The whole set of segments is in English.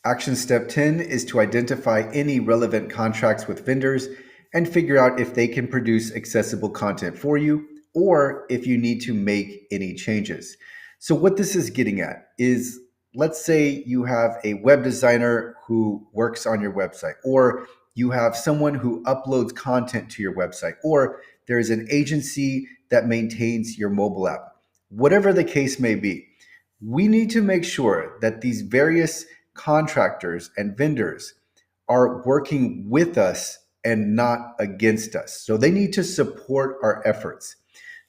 Action step 10 is to identify any relevant contracts with vendors and figure out if they can produce accessible content for you or if you need to make any changes. So, what this is getting at is, let's say you have a web designer who works on your website, or you have someone who uploads content to your website, or there's an agency that maintains your mobile app. Whatever the case may be, we need to make sure that these various contractors and vendors are working with us and not against us. So they need to support our efforts.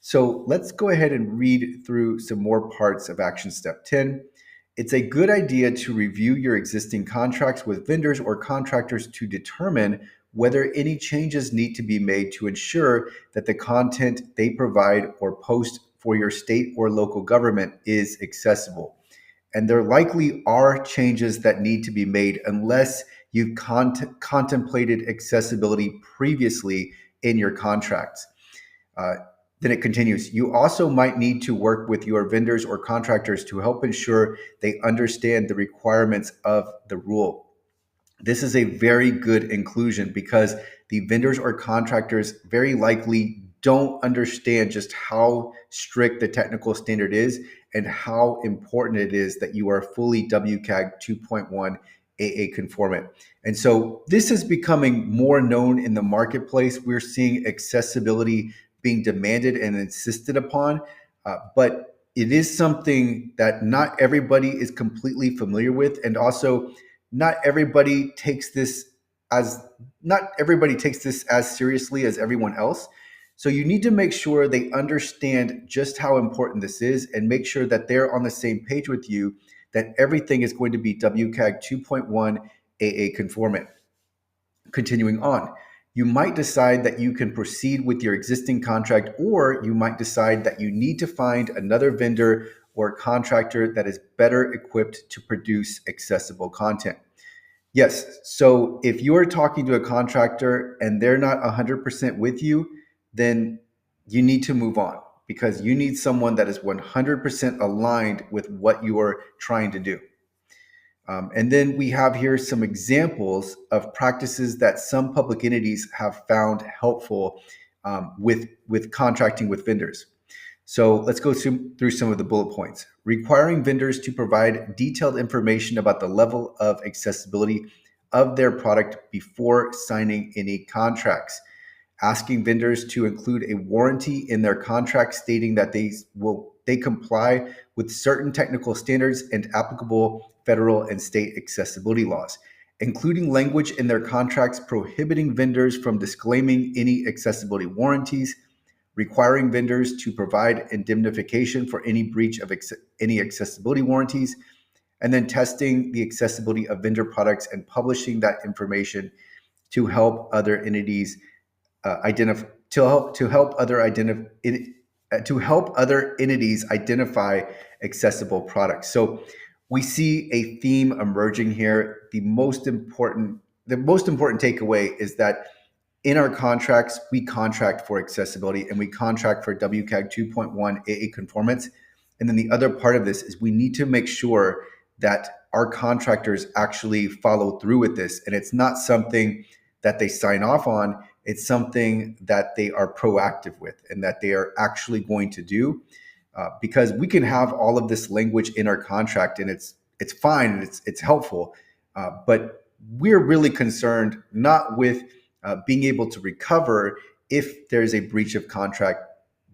So let's go ahead and read through some more parts of action step 10. It's a good idea to review your existing contracts with vendors or contractors to determine whether any changes need to be made to ensure that the content they provide or post for your state or local government is accessible. And there likely are changes that need to be made unless you've contemplated accessibility previously in your contracts. Then it continues. You also might need to work with your vendors or contractors to help ensure they understand the requirements of the rule. This is a very good inclusion because the vendors or contractors very likely don't understand just how strict the technical standard is and how important it is that you are fully WCAG 2.1 AA conformant. And so this is becoming more known in the marketplace. We're seeing accessibility being demanded and insisted upon, but it is something that not everybody is completely familiar with, and also not everybody takes this as seriously as everyone else. So you need to make sure they understand just how important this is and make sure that they're on the same page with you, that everything is going to be WCAG 2.1 AA conformant. Continuing on, you might decide that you can proceed with your existing contract, or you might decide that you need to find another vendor or contractor that is better equipped to produce accessible content. Yes, so if you're talking to a contractor and they're not 100% with you, then you need to move on, because you need someone that is 100% aligned with what you are trying to do. And then we have here some examples of practices that some public entities have found helpful with contracting with vendors. So let's go through some of the bullet points. Requiring vendors to provide detailed information about the level of accessibility of their product before signing any contracts. Asking vendors to include a warranty in their contract stating that they comply with certain technical standards and applicable federal and state accessibility laws, including language in their contracts prohibiting vendors from disclaiming any accessibility warranties, requiring vendors to provide indemnification for any breach of any accessibility warranties, and then testing the accessibility of vendor products and publishing that information to help other entities to help other entities identify accessible products. So we see a theme emerging here. The most important takeaway is that in our contracts, we contract for accessibility and we contract for WCAG 2.1 AA conformance. And then the other part of this is we need to make sure that our contractors actually follow through with this. And it's not something that they sign off on. It's something that they are proactive with and that they are actually going to do, because we can have all of this language in our contract and it's fine and it's helpful, but we're really concerned not with being able to recover if there's a breach of contract,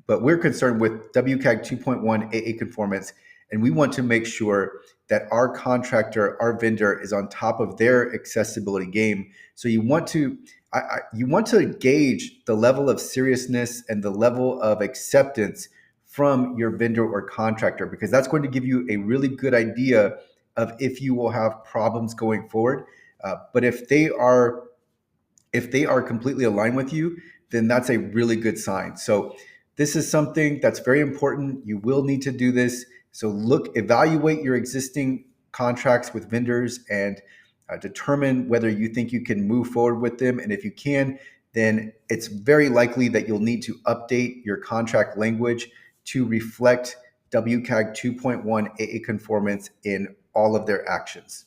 but we're concerned with WCAG 2.1 AA conformance, and we want to make sure that our contractor, our vendor, is on top of their accessibility game. So you want to gauge the level of seriousness and the level of acceptance from your vendor or contractor, because that's going to give you a really good idea of if you will have problems going forward. But if they are completely aligned with you, then that's a really good sign. So this is something that's very important. You will need to do this. So evaluate your existing contracts with vendors and determine whether you think you can move forward with them. And if you can, then it's very likely that you'll need to update your contract language to reflect WCAG 2.1 AA conformance in all of their actions.